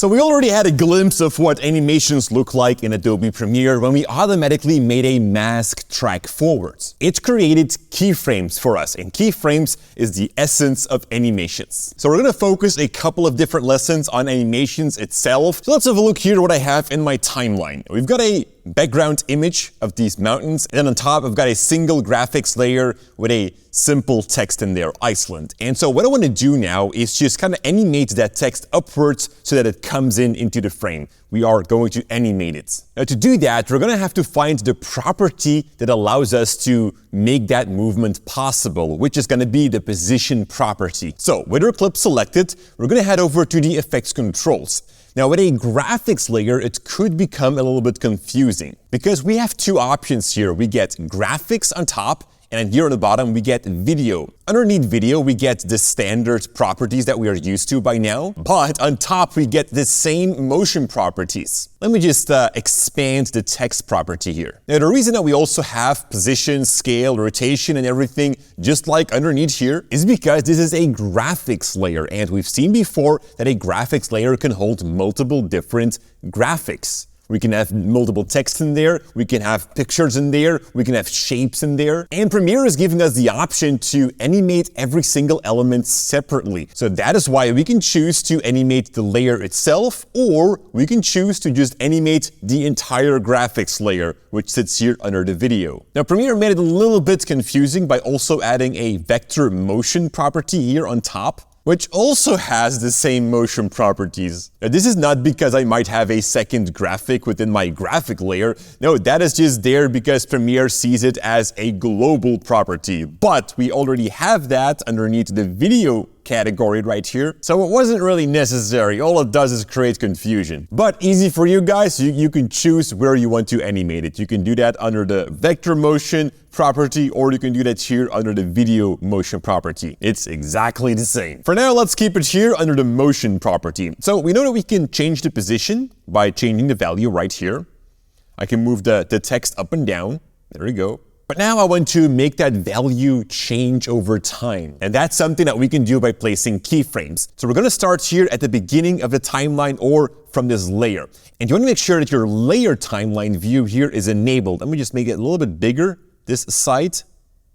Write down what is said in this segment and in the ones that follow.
So we already had a glimpse of what animations look like in Adobe Premiere when we automatically made a mask track forwards. It created keyframes for us, and keyframes is the essence of animations. So we're going to focus a couple of different lessons on animations itself. So let's have a look here at what I have in my timeline. We've got a background image of these mountains, and then on top I've got a single graphics layer with a simple text in there, Iceland. And so what I want to do now is just kind of animate that text upwards so that it comes into the frame. We are going to animate it. Now to do that, we're going to have to find the property that allows us to make that movement possible, which is going to be the position property. So with our clip selected, we're going to head over to the effects controls. Now with a graphics layer, it could become a little bit confusing because we have two options here. We get graphics on top, and then here on the bottom, we get video. Underneath video, we get the standard properties that we are used to by now, but on top, we get the same motion properties. Let me just expand the text property here. Now, the reason that we also have position, scale, rotation, and everything just like underneath here is because this is a graphics layer, and we've seen before that a graphics layer can hold multiple different graphics. We can have multiple text in there, we can have pictures in there, we can have shapes in there. And Premiere is giving us the option to animate every single element separately. So that is why we can choose to animate the layer itself, or we can choose to just animate the entire graphics layer, which sits here under the video. Now Premiere made it a little bit confusing by also adding a vector motion property here on top, which also has the same motion properties. Now, this is not because I might have a second graphic within my graphic layer. No, that is just there because Premiere sees it as a global property. But we already have that underneath the video category right here, so it wasn't really necessary. All it does is create confusion. But easy for you guys, you can choose where you want to animate it. You can do that under the vector motion property, or you can do that here under the video motion property. It's exactly the same. For now, let's keep it here under the motion property. So we know that we can change the position by changing the value right here. I can move the text up and down. There we go. But now I want to make that value change over time. And that's something that we can do by placing keyframes. So we're going to start here at the beginning of the timeline or from this layer. And you want to make sure that your layer timeline view here is enabled. Let me just make it a little bit bigger, this side.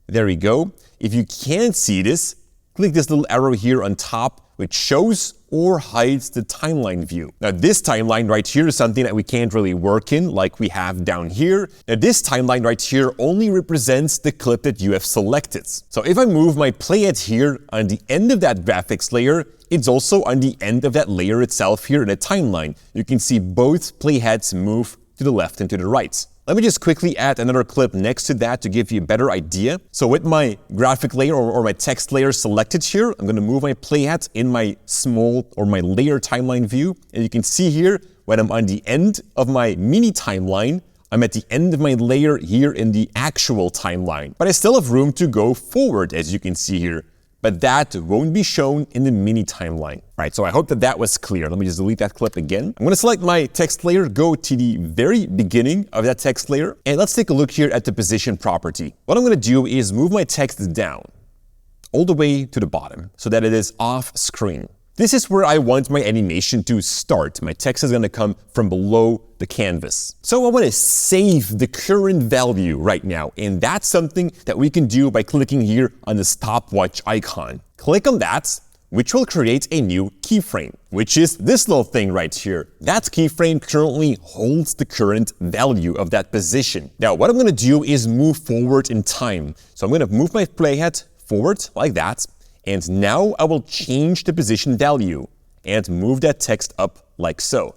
There we go. If you can't see this, click this little arrow here on top, which shows or hides the timeline view. Now this timeline right here is something that we can't really work in like we have down here. Now this timeline right here only represents the clip that you have selected. So if I move my playhead here on the end of that graphics layer, it's also on the end of that layer itself here in the timeline. You can see both playheads move to the left and to the right. Let me just quickly add another clip next to that to give you a better idea. So with my graphic layer or my text layer selected here, I'm going to move my playhead in my small or my layer timeline view. And you can see here, when I'm on the end of my mini timeline, I'm at the end of my layer here in the actual timeline. But I still have room to go forward, as you can see here. But that won't be shown in the mini timeline. Right, so I hope that that was clear. Let me just delete that clip again. I'm going to select my text layer, go to the very beginning of that text layer, and let's take a look here at the position property. What I'm going to do is move my text down all the way to the bottom so that it is off screen. This is where I want my animation to start. My text is going to come from below the canvas. So I want to save the current value right now, and that's something that we can do by clicking here on the stopwatch icon. Click on that, which will create a new keyframe, which is this little thing right here. That keyframe currently holds the current value of that position. Now, what I'm going to do is move forward in time. So I'm going to move my playhead forward like that. And now I will change the position value and move that text up like so.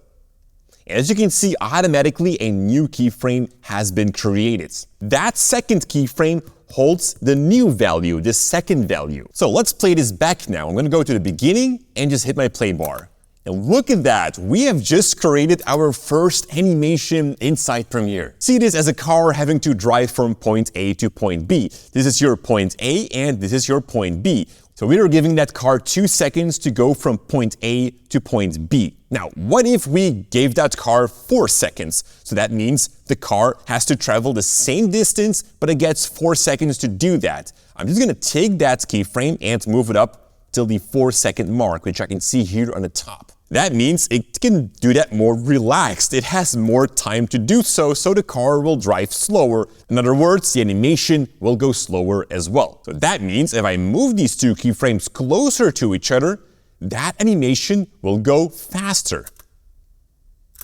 As you can see, automatically a new keyframe has been created. That second keyframe holds the new value, the second value. So let's play this back now. I'm going to go to the beginning and just hit my play bar. And look at that, we have just created our first animation inside Premiere. See this as a car having to drive from point A to point B. This is your point A and this is your point B. So we are giving that car 2 seconds to go from point A to point B. Now, what if we gave that car 4 seconds? So that means the car has to travel the same distance, but it gets 4 seconds to do that. I'm just gonna take that keyframe and move it up till the 4-second mark, which I can see here on the top. That means it can do that more relaxed. It has more time to do so, so the car will drive slower. In other words, the animation will go slower as well. So that means if I move these two keyframes closer to each other, that animation will go faster.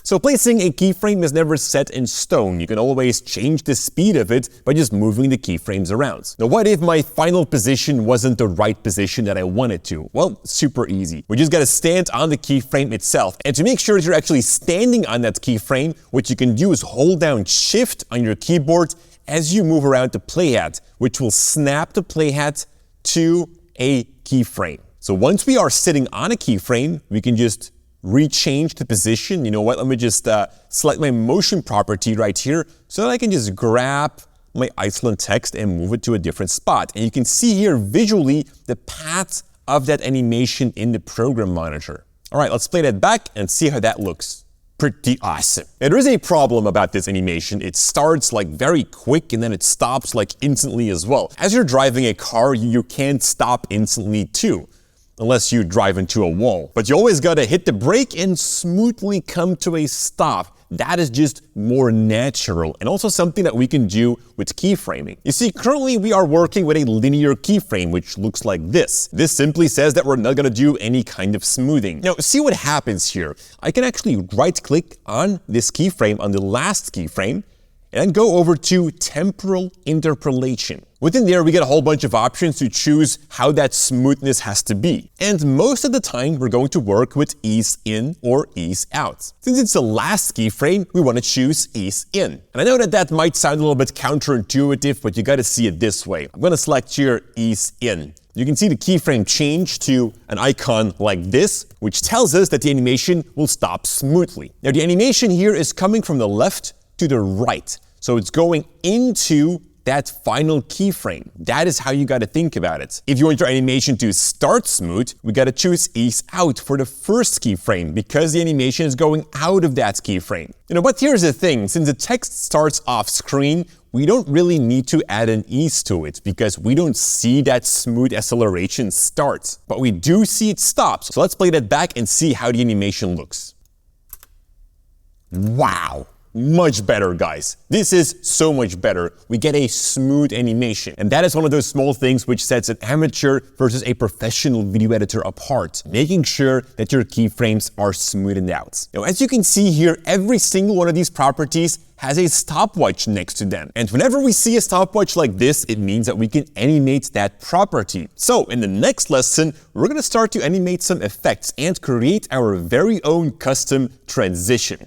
So placing a keyframe is never set in stone. You can always change the speed of it by just moving the keyframes around. Now, what if my final position wasn't the right position that I wanted to? Well, super easy. We just gotta stand on the keyframe itself. And to make sure that you're actually standing on that keyframe, what you can do is hold down Shift on your keyboard as you move around the playhead, which will snap the playhead to a keyframe. So once we are sitting on a keyframe, we can just rechange the position. You know what? Let me just select my motion property right here so that I can just grab my Iceland text and move it to a different spot. And you can see here visually the path of that animation in the program monitor. All right, let's play that back and see how that looks. Pretty awesome. And there is a problem about this animation. It starts like very quick and then it stops like instantly as well. As you're driving a car, you can't stop instantly too, unless you drive into a wall. But you always gotta hit the brake and smoothly come to a stop. That is just more natural and also something that we can do with keyframing. You see, currently we are working with a linear keyframe, which looks like this. This simply says that we're not gonna do any kind of smoothing. Now, see what happens here. I can actually right-click on this keyframe, on the last keyframe, and go over to temporal interpolation. Within there, we get a whole bunch of options to choose how that smoothness has to be. And most of the time, we're going to work with ease in or ease out. Since it's the last keyframe, we want to choose ease in. And I know that that might sound a little bit counterintuitive, but you got to see it this way. I'm going to select here ease in. You can see the keyframe change to an icon like this, which tells us that the animation will stop smoothly. Now, the animation here is coming from the left to the right. So it's going into that final keyframe. That is how you got to think about it. If you want your animation to start smooth, we got to choose ease out for the first keyframe because the animation is going out of that keyframe. You know, but here's the thing, since the text starts off screen, we don't really need to add an ease to it because we don't see that smooth acceleration start, but we do see it stop. So let's play that back and see how the animation looks. Wow. Much better, guys. This is so much better. We get a smooth animation. And that is one of those small things which sets an amateur versus a professional video editor apart, making sure that your keyframes are smoothened out. Now, as you can see here, every single one of these properties has a stopwatch next to them. And whenever we see a stopwatch like this, it means that we can animate that property. So in the next lesson, we're gonna start to animate some effects and create our very own custom transition.